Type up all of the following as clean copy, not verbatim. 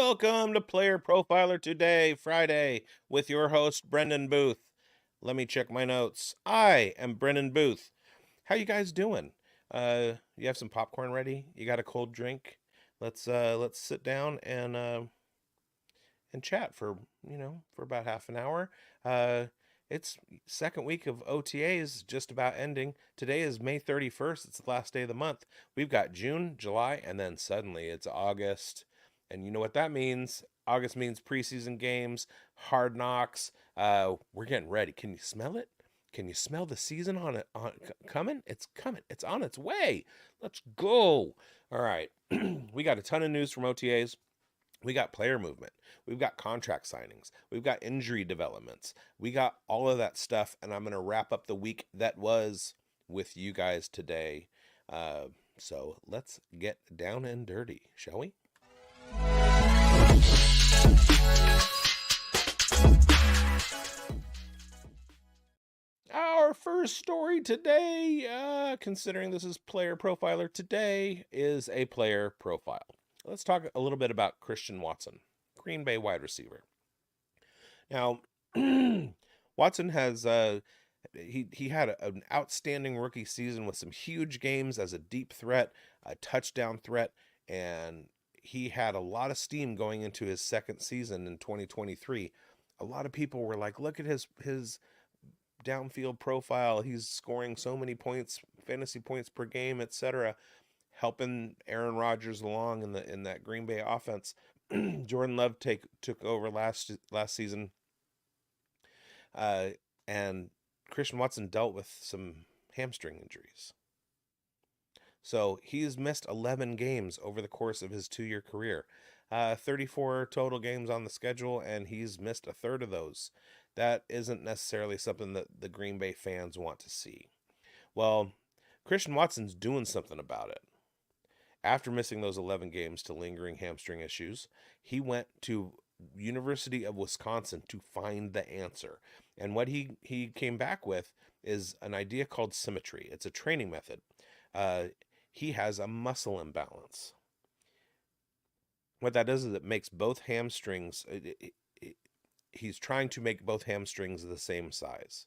Welcome to Player Profiler Today, Friday, with your host, Brendon Booth. Let me check my notes. I am Brendon Booth. How you guys doing? You have some popcorn ready? You got a cold drink? Let's sit down and chat for about half an hour. Uh, it's second week of OTAs just about ending. Today is May 31st. It's the last day of the month. We've got June, July, and then suddenly it's August. And you know what that means? August means preseason games, hard knocks. We're getting ready. Can you smell it? Can you smell the season coming? It's coming. It's on its way. Let's go. All right. We got a ton of news from OTAs. We got player movement. We've got contract signings. We've got injury developments. We got all of that stuff. And I'm going to wrap up the week that was with you guys today. So let's get down and dirty, shall we? Our first story today, considering this is Player Profiler Today, is a player profile. Let's talk a little bit about Christian Watson, Green Bay wide receiver. Now, Watson has he had an outstanding rookie season with some huge games as a deep threat, a touchdown threat, and he had a lot of steam going into his second season in 2023. A lot of people were like, "Look at his downfield profile. He's scoring so many points, fantasy points per game, etc." Helping Aaron Rodgers along in that Green Bay offense. Jordan Love took over last season, and Christian Watson dealt with some hamstring injuries. So he's missed 11 games over the course of his 2-year career. 34 total games on the schedule, and he's missed a third of those. That isn't necessarily something that the Green Bay fans want to see. Well, Christian Watson's doing something about it. After missing those 11 games to lingering hamstring issues, he went to University of Wisconsin to find the answer. And what he came back with is an idea called symmetry. It's a training method. He has a muscle imbalance. What that does is it makes both hamstrings, he's trying to make both hamstrings the same size,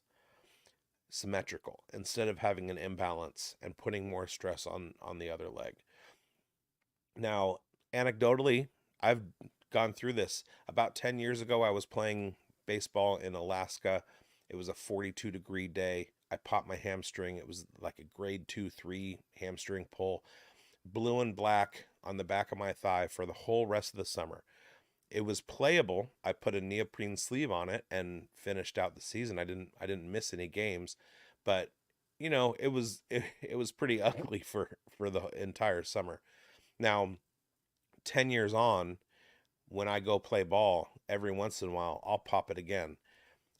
symmetrical, instead of having an imbalance and putting more stress on the other leg. Now, anecdotally, I've gone through this. About 10 years ago, I was playing baseball in Alaska. It was a 42-degree day. I popped my hamstring. It was like a grade 2-3 hamstring pull. Blue and black on the back of my thigh for the whole rest of the summer. It was playable. I put a neoprene sleeve on it and finished out the season. I didn't miss any games, but it was pretty ugly for the entire summer. Now, 10 years on, when I go play ball, every once in a while, I'll pop it again.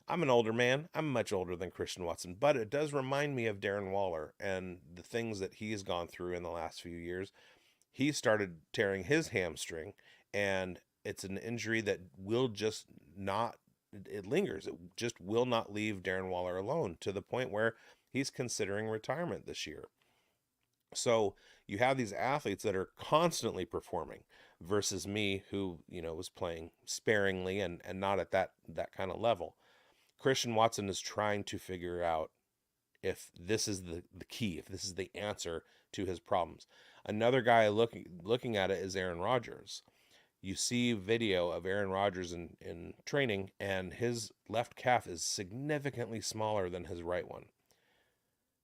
I'm an older man. I'm much older than Christian Watson, but it does remind me of Darren Waller and the things that he's gone through in the last few years. He started tearing his hamstring, and it's an injury that will just not, it lingers. It just will not leave Darren Waller alone, to the point where he's considering retirement this year. So you have these athletes that are constantly performing versus me, who, was playing sparingly and not at that kind of level. Christian Watson is trying to figure out if this is the key, if this is the answer to his problems. Another guy looking at it is Aaron Rodgers. You see video of Aaron Rodgers in training, and his left calf is significantly smaller than his right one.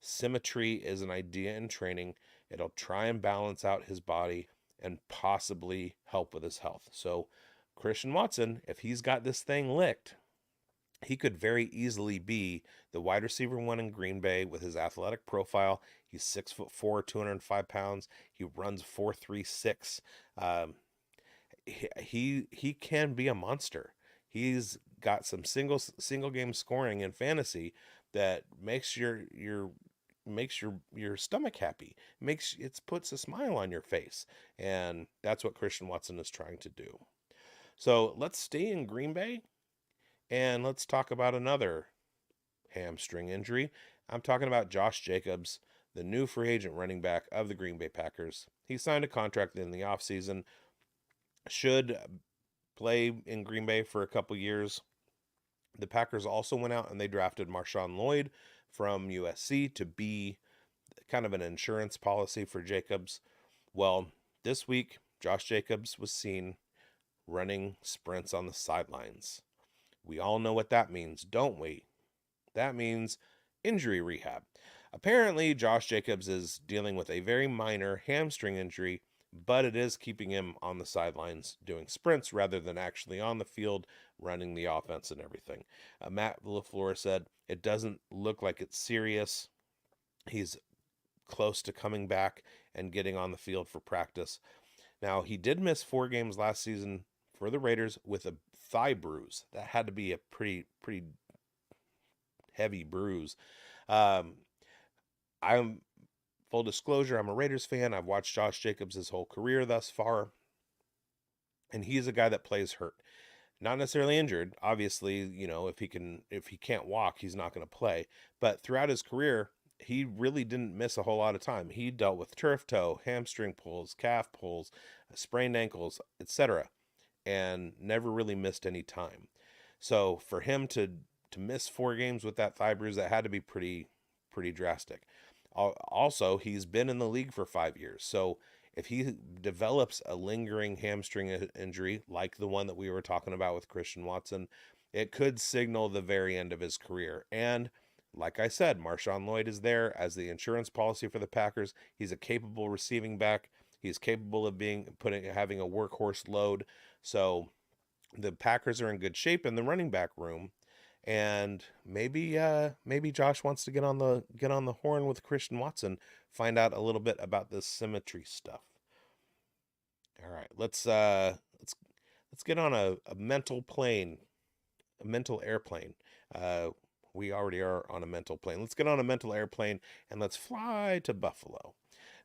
Symmetry is an idea in training. It'll try and balance out his body and possibly help with his health. So Christian Watson, if he's got this thing licked, he could very easily be the wide receiver one in Green Bay with his athletic profile. He's 6'4", 205 pounds. He runs 4.36. He can be a monster. He's got some single game scoring in fantasy that makes your stomach happy. It puts a smile on your face, and that's what Christian Watson is trying to do. So let's stay in Green Bay, and let's talk about another hamstring injury. I'm talking about Josh Jacobs, the new free agent running back of the Green Bay Packers. He signed a contract in the offseason. Should play in Green Bay for a couple years. The Packers also went out and they drafted Marshawn Lloyd from USC to be kind of an insurance policy for Jacobs. Well, this week, Josh Jacobs was seen running sprints on the sidelines. We all know what that means, don't we? That means injury rehab. Apparently, Josh Jacobs is dealing with a very minor hamstring injury, but it is keeping him on the sidelines doing sprints rather than actually on the field running the offense and everything. Matt LaFleur said it doesn't look like it's serious. He's close to coming back and getting on the field for practice. Now, he did miss 4 games last season for the Raiders with a thigh bruise. That had to be a pretty heavy bruise. I'm full disclosure, I'm a Raiders fan. I've watched Josh Jacobs his whole career thus far, and he's a guy that plays hurt. Not necessarily injured. Obviously, if he can't walk, he's not going to play. But throughout his career, he really didn't miss a whole lot of time. He dealt with turf toe, hamstring pulls, calf pulls, sprained ankles, etc., and never really missed any time. So for him to miss 4 games with that thigh bruise, that had to be pretty drastic. Also, he's been in the league for 5 years. So if he develops a lingering hamstring injury like the one that we were talking about with Christian Watson, it could signal the very end of his career. And like I said, Marshawn Lloyd is there as the insurance policy for the Packers. He's a capable receiving back. He's capable of having a workhorse load. So the Packers are in good shape in the running back room. And maybe Josh wants to get on the horn with Christian Watson, find out a little bit about this symmetry stuff. All right, let's get on a mental plane, a mental airplane. We already are on a mental plane. Let's get on a mental airplane and let's fly to Buffalo.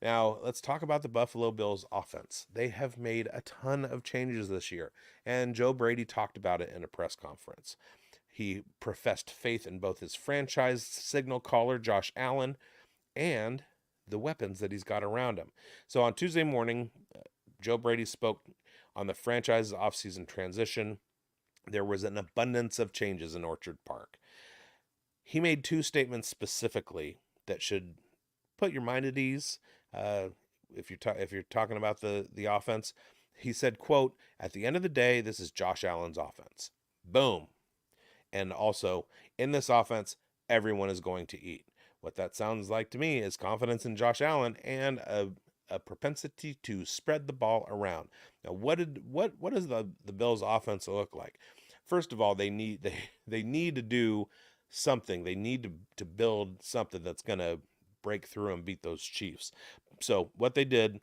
Now, let's talk about the Buffalo Bills offense. They have made a ton of changes this year, and Joe Brady talked about it in a press conference. He professed faith in both his franchise signal caller, Josh Allen, and the weapons that he's got around him. So on Tuesday morning, Joe Brady spoke on the franchise's offseason transition. There was an abundance of changes in Orchard Park. He made 2 statements specifically that should put your mind at ease. If you're talking about the offense, he said, quote, "At the end of the day, this is Josh Allen's offense." Boom. And also, in this offense, everyone is going to eat. What that sounds like to me is confidence in Josh Allen and a propensity to spread the ball around. Now, what does the Bills' offense look like? First of all, they need to do something. They need to build something that's going to break through and beat those Chiefs. So what they did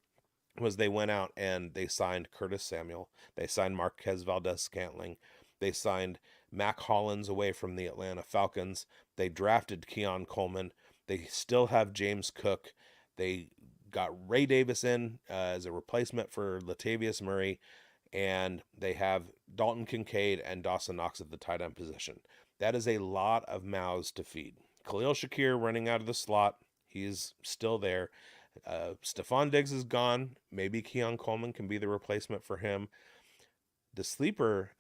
was they went out and they signed Curtis Samuel. They signed Marquez Valdez-Scantling. They signed Mac Hollins away from the Atlanta Falcons. They drafted Keon Coleman. They still have James Cook. They got Ray Davis in as a replacement for Latavius Murray. And they have Dalton Kincaid and Dawson Knox at the tight end position. That is a lot of mouths to feed. Khalil Shakir running out of the slot. He's still there. Stephon Diggs is gone. Maybe Keon Coleman can be the replacement for him. The sleeper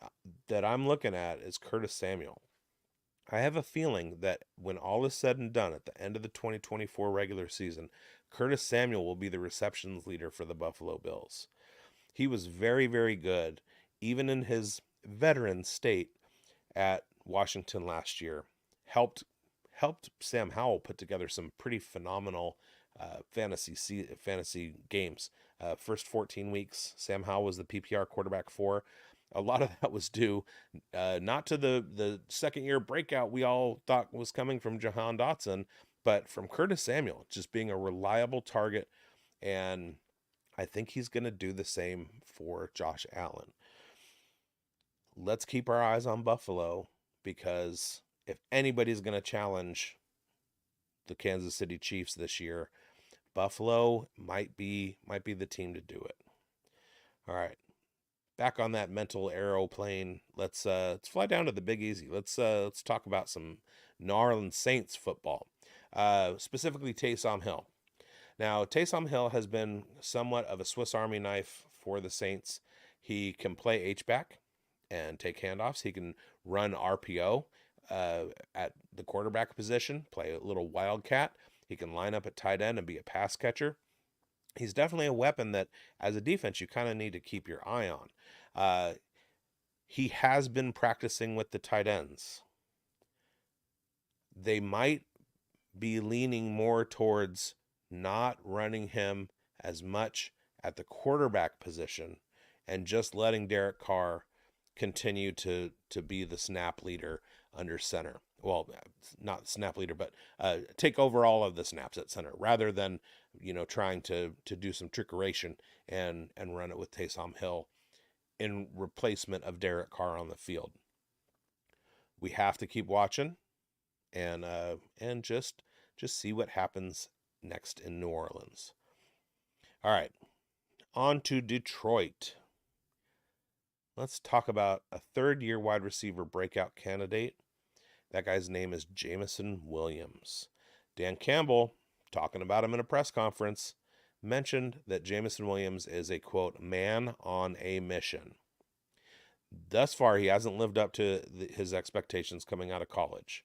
that I'm looking at is Curtis Samuel. I have a feeling that when all is said and done at the end of the 2024 regular season, Curtis Samuel will be the receptions leader for the Buffalo Bills. He was very, very good, even in his veteran state at Washington last year. Helped Sam Howell put together some pretty phenomenal fantasy games. First 14 weeks, Sam Howell was the PPR quarterback for. A lot of that was due not to the second-year breakout we all thought was coming from Jahan Dotson, but from Curtis Samuel, just being a reliable target, and I think he's going to do the same for Josh Allen. Let's keep our eyes on Buffalo, because if anybody's going to challenge the Kansas City Chiefs this year, Buffalo might be the team to do it. All right. Back on that mental aeroplane, let's fly down to the Big Easy. Let's talk about some New Orleans Saints football, specifically Taysom Hill. Now, Taysom Hill has been somewhat of a Swiss Army knife for the Saints. He can play H-back. and take handoffs. He can run RPO at the quarterback position, play a little wildcat. He can line up at tight end and be a pass catcher. He's definitely a weapon that, as a defense, you kind of need to keep your eye on. He has been practicing with the tight ends. They might be leaning more towards not running him as much at the quarterback position and just letting Derek Carr continue to be the snap leader under center. Well, not snap leader, but take over all of the snaps at center rather than, trying to do some trickeration and run it with Taysom Hill in replacement of Derek Carr on the field. We have to keep watching and just see what happens next in New Orleans. All right, on to Detroit. Let's talk about a third-year wide receiver breakout candidate. That guy's name is Jameson Williams. Dan Campbell, talking about him in a press conference, mentioned that Jameson Williams is a, quote, man on a mission. Thus far, he hasn't lived up to his expectations coming out of college.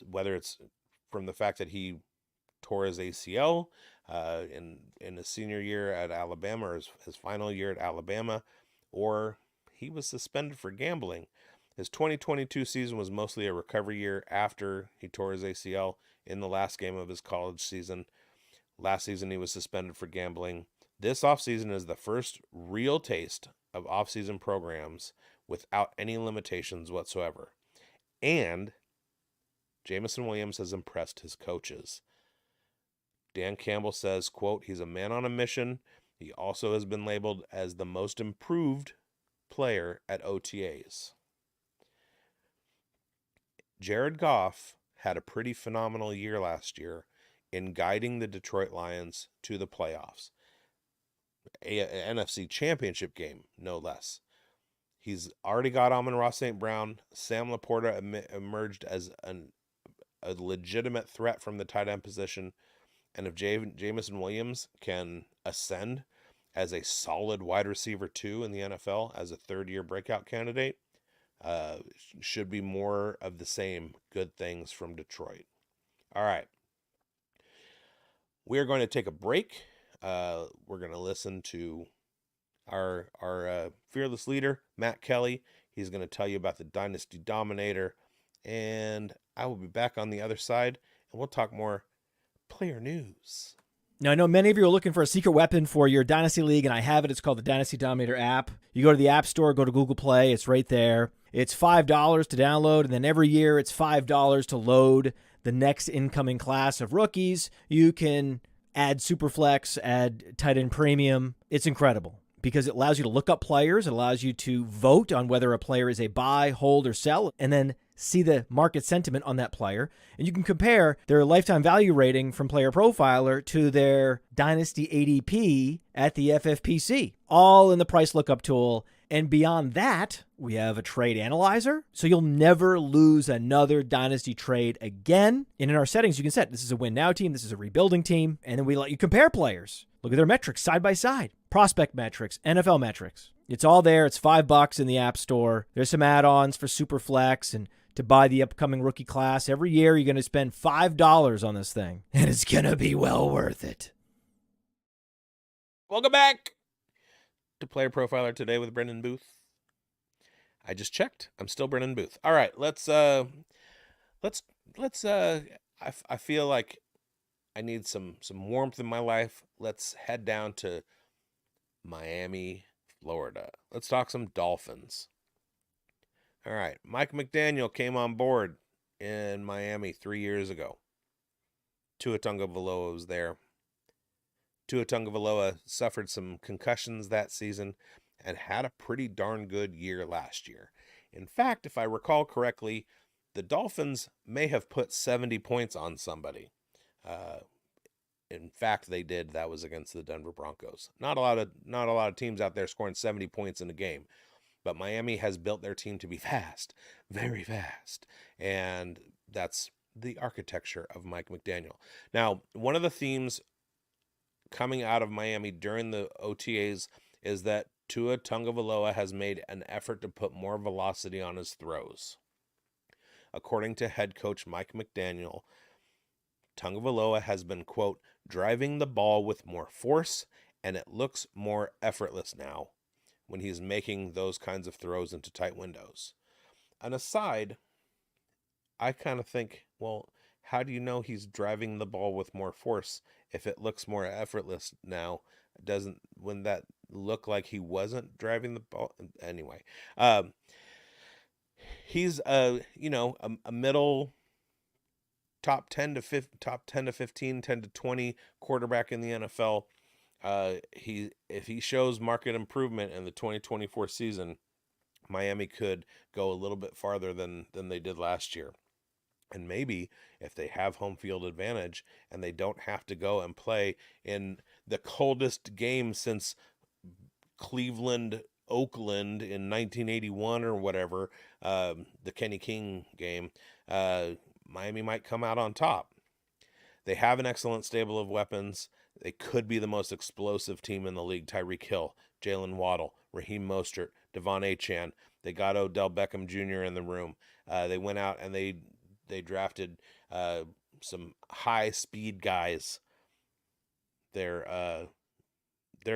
Whether it's from the fact that he tore his ACL in his senior year at Alabama, or his final year at Alabama, or he was suspended for gambling. His 2022 season was mostly a recovery year after he tore his ACL in the last game of his college season. Last season, he was suspended for gambling. This offseason is the first real taste of offseason programs without any limitations whatsoever. And Jameson Williams has impressed his coaches. Dan Campbell says, quote, he's a man on a mission. He also has been labeled as the most improved player at OTAs. Jared Goff had a pretty phenomenal year last year in guiding the Detroit Lions to the playoffs. An NFC championship game, no less. He's already got Amon-Ra St. Brown. Sam Laporta emerged as a legitimate threat from the tight end position. And if Jameson Williams can ascend as a solid wide receiver 2 in the NFL as a third-year breakout candidate, should be more of the same good things from Detroit. All right. We're going to take a break. We're going to listen to our fearless leader, Matt Kelly. He's going to tell you about the Dynasty Dominator. And I will be back on the other side, and we'll talk more player news. Now, I know many of you are looking for a secret weapon for your Dynasty League, and I have it. It's called the Dynasty Dominator app. You go to the App Store, go to Google Play. It's right there. It's $5 to download, and then every year it's $5 to load the next incoming class of rookies. You can add Superflex, add tight end premium. It's incredible because it allows you to look up players. It allows you to vote on whether a player is a buy, hold, or sell, and then see the market sentiment on that player. And you can compare their lifetime value rating from Player Profiler to their Dynasty ADP at the FFPC, all in the price lookup tool. And beyond that, we have a trade analyzer, so you'll never lose another Dynasty trade again. And in our settings, you can set this is a win now team, this is a rebuilding team, and then we let you compare players. Look at their metrics side by side, prospect metrics, NFL metrics. It's all there. It's $5 in the App Store. There's some add-ons for Superflex and to buy the upcoming rookie class. Every year, you're going to spend $5 on this thing, and it's going to be well worth it. Welcome back to Player Profiler today with Brendon Booth. I just checked. I'm still Brendon Booth. All right, let's I feel like I need some warmth in my life. Let's head down to Miami, Florida. Let's talk some Dolphins. All right, Mike McDaniel came on board in Miami 3 years ago. Tua Tagovailoa was there. Tua Tagovailoa suffered some concussions that season and had a pretty darn good year last year. In fact, if I recall correctly, the Dolphins may have put 70 points on somebody. In fact, they did. That was against the Denver Broncos. Not a lot of teams out there scoring 70 points in a game. But Miami has built their team to be fast, very fast. And that's the architecture of Mike McDaniel. Now, one of the themes coming out of Miami during the OTAs is that Tua Tagovailoa has made an effort to put more velocity on his throws. According to head coach Mike McDaniel, Tagovailoa has been, quote, driving the ball with more force, and it looks more effortless now when he's making those kinds of throws into tight windows. An aside, I kind of think, well, how do you know he's driving the ball with more force if it looks more effortless now? Wouldn't that look like he wasn't driving the ball? Anyway, um, he's a middle top 10 to 15, 10 to 20 quarterback in the NFL. If he shows market improvement in the 2024 season, Miami could go a little bit farther than they did last year. And maybe if they have home field advantage and they don't have to go and play in the coldest game since Cleveland Oakland in 1981 or whatever, the Kenny King game, Miami might come out on top. They have an excellent stable of weapons. They could be the most explosive team in the league. Tyreek Hill, Jalen Waddle, Raheem Mostert, Devon Achane. They got Odell Beckham Jr. in the room. They went out and they drafted some high speed guys. They're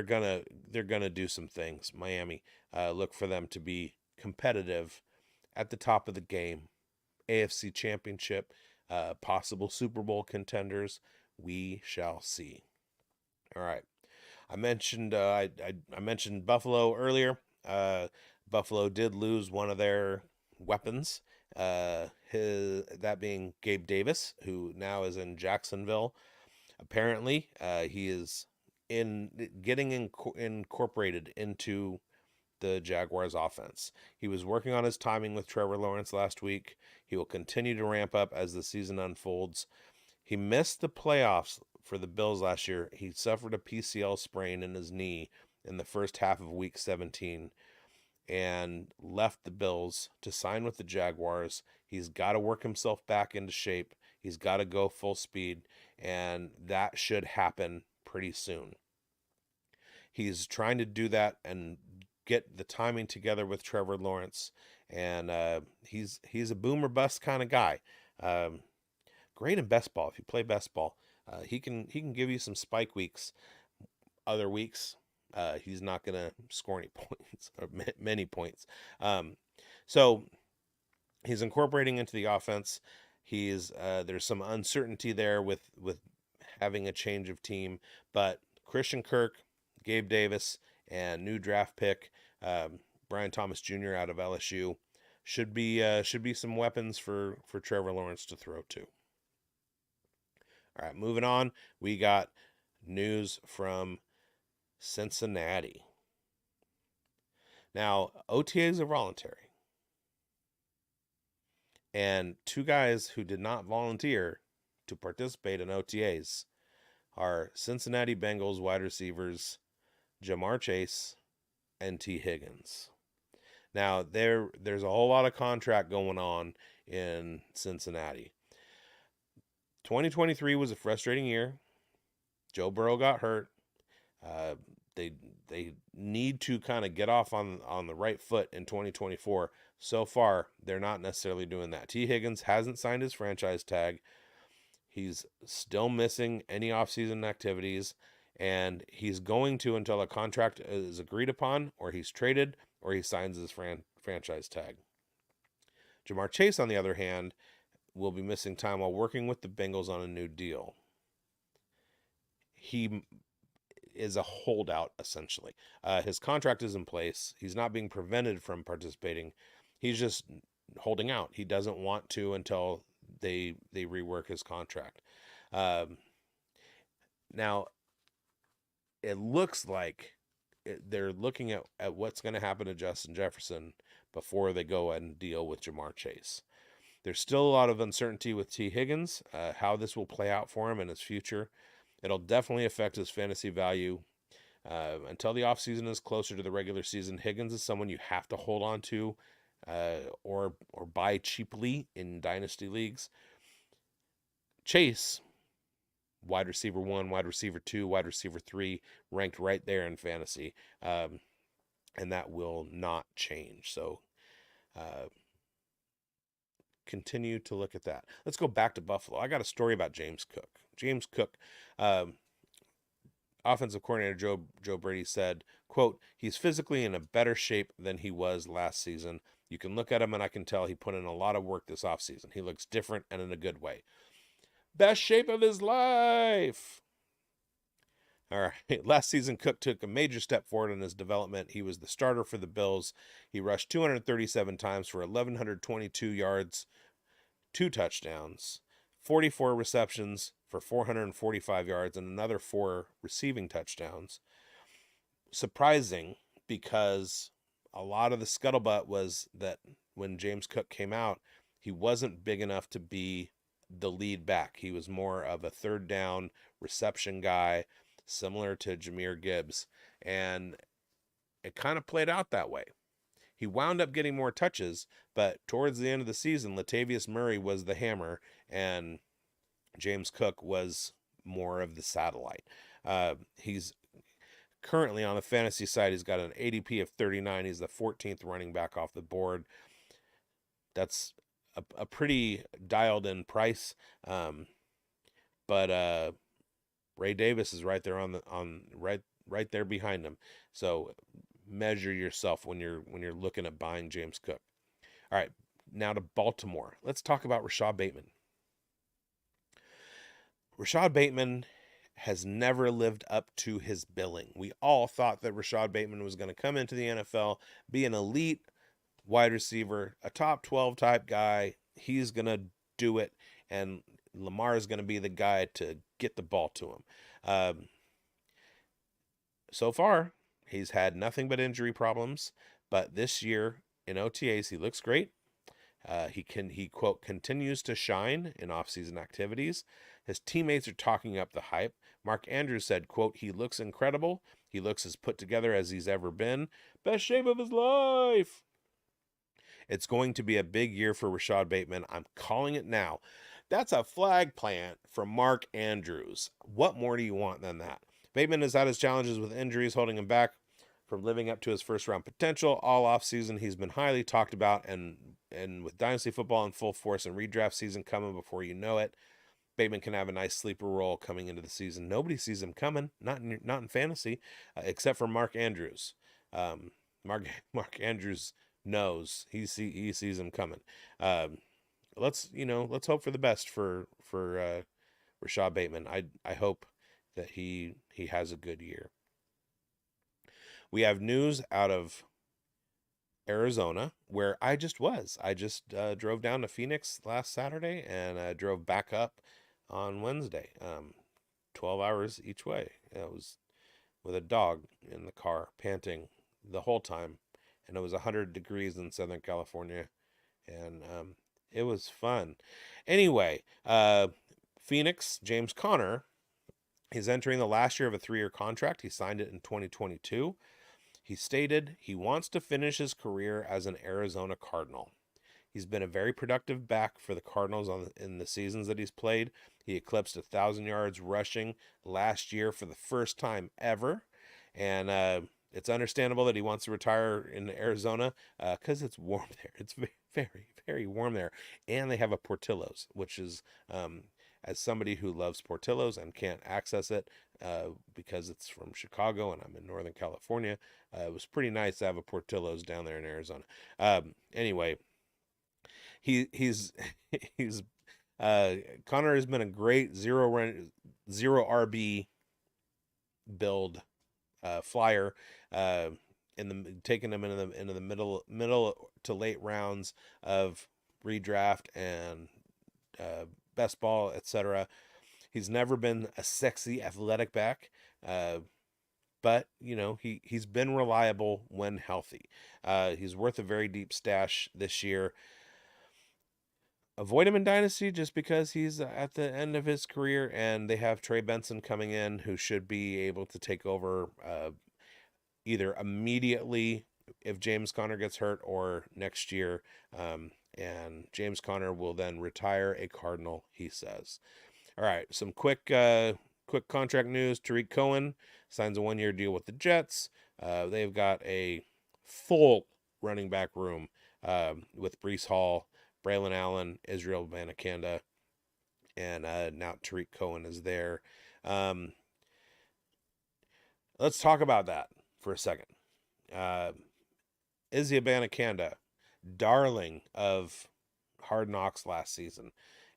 gonna do some things. Miami, look for them to be competitive at the top of the game. AFC Championship, possible Super Bowl contenders. We shall see. All right. I mentioned I mentioned Buffalo earlier. Buffalo did lose one of their weapons. That being Gabe Davis, who now is in Jacksonville. Apparently, he is incorporated into the Jaguars offense. He was working on his timing with Trevor Lawrence last week. He will continue to ramp up as the season unfolds. He missed the playoffs for the Bills last year. He suffered a PCL sprain in his knee in the first half of week 17 and left the Bills to sign with the Jaguars. He's got to work himself back into shape. He's got to go full speed, and that should happen pretty soon. He's trying to do that and get the timing together with Trevor Lawrence, and he's a boom or bust kind of guy. Great in best ball. If you play best ball, he can give you some spike weeks. Other weeks, he's not going to score any points or many points. So he's incorporating into the offense. There's some uncertainty there with having a change of team, but Christian Kirk, Gabe Davis, and new draft pick Brian Thomas Jr. out of LSU should be some weapons for Trevor Lawrence to throw to. All right, moving on, we got news from Cincinnati. Now, OTAs are voluntary. And two guys who did not volunteer to participate in OTAs are Cincinnati Bengals wide receivers Jamar Chase and T. Higgins. Now, there's a whole lot of contract going on in Cincinnati. 2023 was a frustrating year. Joe Burrow got hurt. They need to kind of get off on the right foot in 2024. So far, they're not necessarily doing that. T. Higgins hasn't signed his franchise tag. He's still missing any offseason activities, and he's going to until a contract is agreed upon, or he's traded, or he signs his franchise tag. Jamar Chase, on the other hand, will be missing time while working with the Bengals on a new deal. He is a holdout, essentially. His contract is in place. He's not being prevented from participating. He's just holding out. He doesn't want to until they rework his contract. Now, it looks like they're looking at what's going to happen to Justin Jefferson before they go and deal with Jamar Chase. There's still a lot of uncertainty with T. Higgins, how this will play out for him in his future. It'll definitely affect his fantasy value. Until the offseason is closer to the regular season, Higgins is someone you have to hold on to or buy cheaply in dynasty leagues. Chase, wide receiver 1, wide receiver 2, wide receiver 3, ranked right there in fantasy. and that will not change. So continue to look at that. Let's go back to Buffalo. I got a story about James Cook. James Cook, offensive coordinator Joe Brady said, quote, he's physically in a better shape than he was last season. You can look at him and I can tell he put in a lot of work this offseason. He looks different and in a good way. Best shape of his life. All right. Last season, Cook took a major step forward in his development. He was the starter for the Bills. He rushed 237 times for 1,122 yards, 2 touchdowns, 44 receptions for 445 yards, and another 4 receiving touchdowns. Surprising, because a lot of the scuttlebutt was that when James Cook came out, he wasn't big enough to be the lead back. He was more of a third down reception guy, similar to Jahmyr Gibbs, and it kind of played out that way. He wound up getting more touches, but towards the end of the season, Latavius Murray was the hammer, and James Cook was more of the satellite. He's currently on the fantasy side. He's got an ADP of 39. He's the 14th running back off the board. That's a pretty dialed in price. But Ray Davis is right there right there behind him. So measure yourself when you're looking at buying James Cook. All right, now to Baltimore. Let's talk about Rashad Bateman. Rashad Bateman has never lived up to his billing. We all thought that Rashad Bateman was going to come into the NFL, be an elite wide receiver, a top 12 type guy. He's going to do it, and Lamar is going to be the guy to get the ball to him. So far, he's had nothing but injury problems, but this year in OTAs, he looks great. He quote, continues to shine in offseason activities. His teammates are talking up the hype. Mark Andrews said, quote, he looks incredible. He looks as put together as he's ever been. Best shape of his life. It's going to be a big year for Rashad Bateman. I'm calling it now. That's a flag plant from Mark Andrews. What more do you want than that? Bateman has had his challenges with injuries holding him back from living up to his first round potential. All offseason, he's been highly talked about, and with Dynasty football in full force and redraft season coming before you know it, Bateman can have a nice sleeper role coming into the season. Nobody sees him coming, not in fantasy, except for Mark Andrews. Mark Andrews knows he sees him coming. Let's hope for the best for Rashad Bateman. I hope that he has a good year. We have news out of Arizona, where I just was. I just drove down to Phoenix last Saturday and drove back up on Wednesday. 12 hours each way. It was with a dog in the car, panting the whole time, and it was 100 degrees in Southern California, and it was fun. Anyway, Phoenix, James Conner, he's entering the last year of a 3-year contract. He signed it in 2022. He stated he wants to finish his career as an Arizona Cardinal. He's been a very productive back for the Cardinals in the seasons that he's played. He eclipsed 1,000 yards rushing last year for the first time ever. And it's understandable that he wants to retire in Arizona because it's warm there. It's very, very, very warm there. And they have a Portillo's, which is, as somebody who loves Portillo's and can't access it because it's from Chicago and I'm in Northern California, it was pretty nice to have a Portillo's down there in Arizona. Anyway, he's Connor has been a great zero RB build flyer, taking him into the middle to late rounds of redraft and best ball, etc. He's never been a sexy athletic back, but he's been reliable when healthy. He's worth a very deep stash this year. Avoid him in Dynasty just because he's at the end of his career, and they have Trey Benson coming in who should be able to take over either immediately if James Conner gets hurt or next year. And James Conner will then retire a Cardinal, he says. All right, some quick contract news. Tariq Cohen signs a 1-year deal with the Jets. They've got a full running back room with Breece Hall, Braylon Allen, Israel Abanikanda, and now Tariq Cohen is there. Um, let's talk about that for a second. Uh, Izzy Abanikanda, darling of Hard Knocks last season,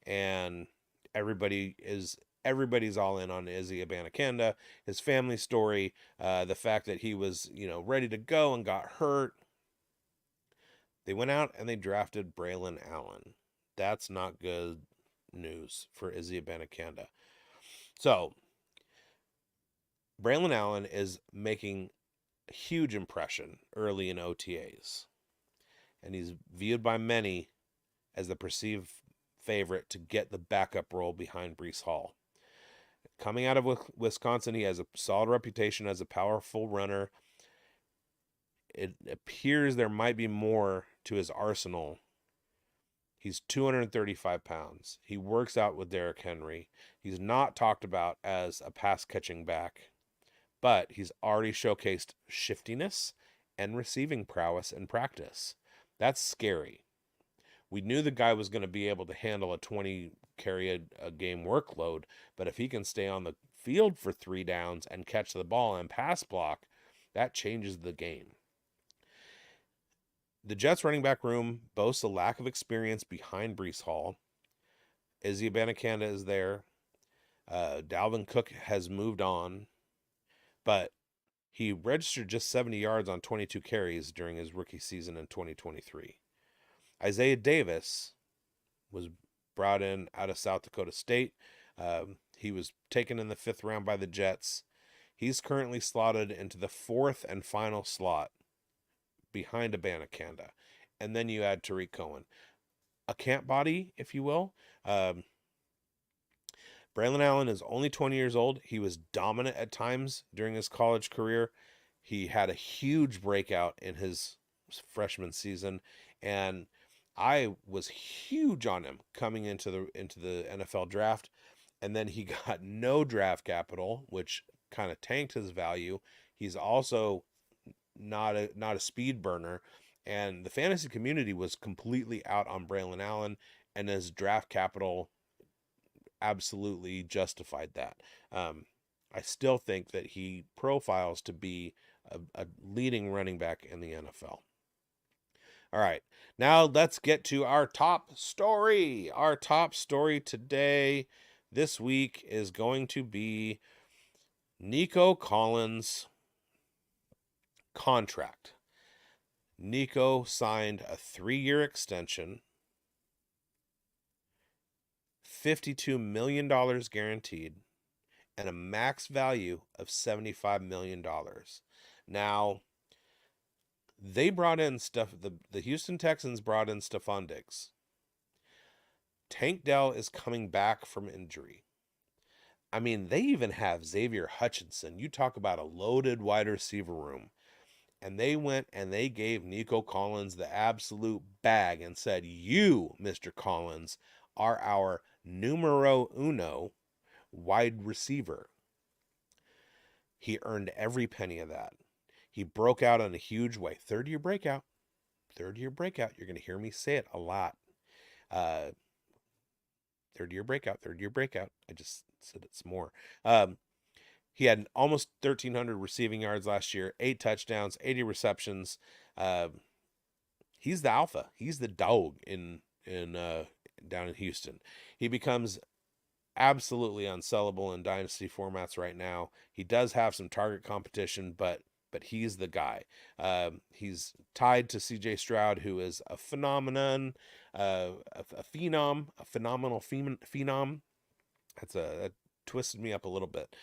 and everybody's all in on Izzy Abanikanda, his family story, the fact that he was ready to go and got hurt. They went out and they drafted Braylon Allen. That's not good news for Izzy Abanikanda. So Braylon Allen is making a huge impression early in OTAs, and he's viewed by many as the perceived favorite to get the backup role behind Breece Hall. Coming out of Wisconsin, he has a solid reputation as a powerful runner. It appears there might be more to his arsenal. He's 235 pounds. He works out with Derrick Henry. He's not talked about as a pass-catching back, but he's already showcased shiftiness and receiving prowess in practice. That's scary. We knew the guy was going to be able to handle a 20 carry a game workload, but if he can stay on the field for 3 downs and catch the ball and pass block, that changes the game. The Jets running back room boasts a lack of experience behind Breece Hall. Izzy Abanikanda is there. Dalvin Cook has moved on, but he registered just 70 yards on 22 carries during his rookie season in 2023. Isaiah Davis was brought in out of South Dakota State. He was taken in the 5th round by the Jets. He's currently slotted into the 4th and final slot behind Abanikanda. And then you add Tariq Cohen. A camp body, if you will. Braylon Allen is only 20 years old. He was dominant at times during his college career. He had a huge breakout in his freshman season, and I was huge on him coming into the NFL draft, and then he got no draft capital, which kind of tanked his value. He's also not a speed burner, and the fantasy community was completely out on Braylon Allen, and his draft capital absolutely justified that. I still think that he profiles to be a leading running back in the NFL. All right, now let's get to our top story. Our top story today, this week, is going to be Nico Collins' contract. Nico signed a 3-year extension, $52 million guaranteed, and a max value of $75 million. Now, they brought in the Houston Texans brought in Stephon Diggs. Tank Dell is coming back from injury. I mean, they even have Xavier Hutchinson. You talk about a loaded wide receiver room. And they went and they gave Nico Collins the absolute bag and said, you, Mr. Collins, are our numero uno wide receiver. He earned every penny of that. He broke out in a huge way. Third-year breakout. You're going to hear me say it a lot. Third-year breakout. I just said it some more. He had almost 1,300 receiving yards last year, 8 touchdowns, 80 receptions. He's the alpha. He's the dog in down in Houston. He becomes absolutely unsellable in dynasty formats right now. He does have some target competition, but he's the guy. He's tied to C.J. Stroud, who is a phenomenon, a phenomenal phenom. That twisted me up a little bit.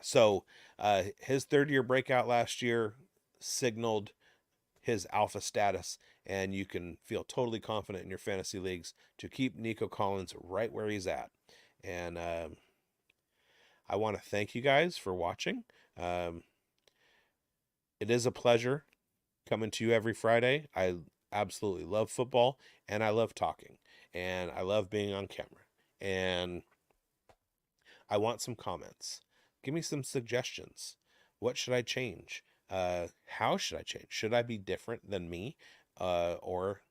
So his 3rd-year breakout last year signaled his alpha status, and you can feel totally confident in your fantasy leagues to keep Nico Collins right where he's at. And I want to thank you guys for watching. It is a pleasure coming to you every Friday. I absolutely love football, and I love talking, and I love being on camera. And I want some comments. Give me some suggestions. What should I change? How should I change? Should I be different than me? Or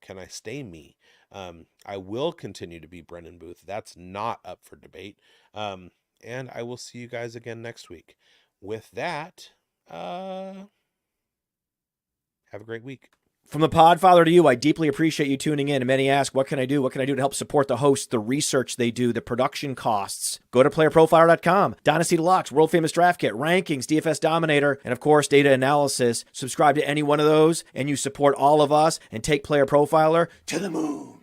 can I stay me? I will continue to be Brendon Booth. That's not up for debate. And I will see you guys again next week. With that, have a great week. From the Podfather to you, I deeply appreciate you tuning in. And many ask, what can I do? What can I do to help support the hosts, the research they do, the production costs? Go to playerprofiler.com, Dynasty Deluxe, World Famous Draft Kit, Rankings, DFS Dominator, and of course, data analysis. Subscribe to any one of those, and you support all of us and take Player Profiler to the moon.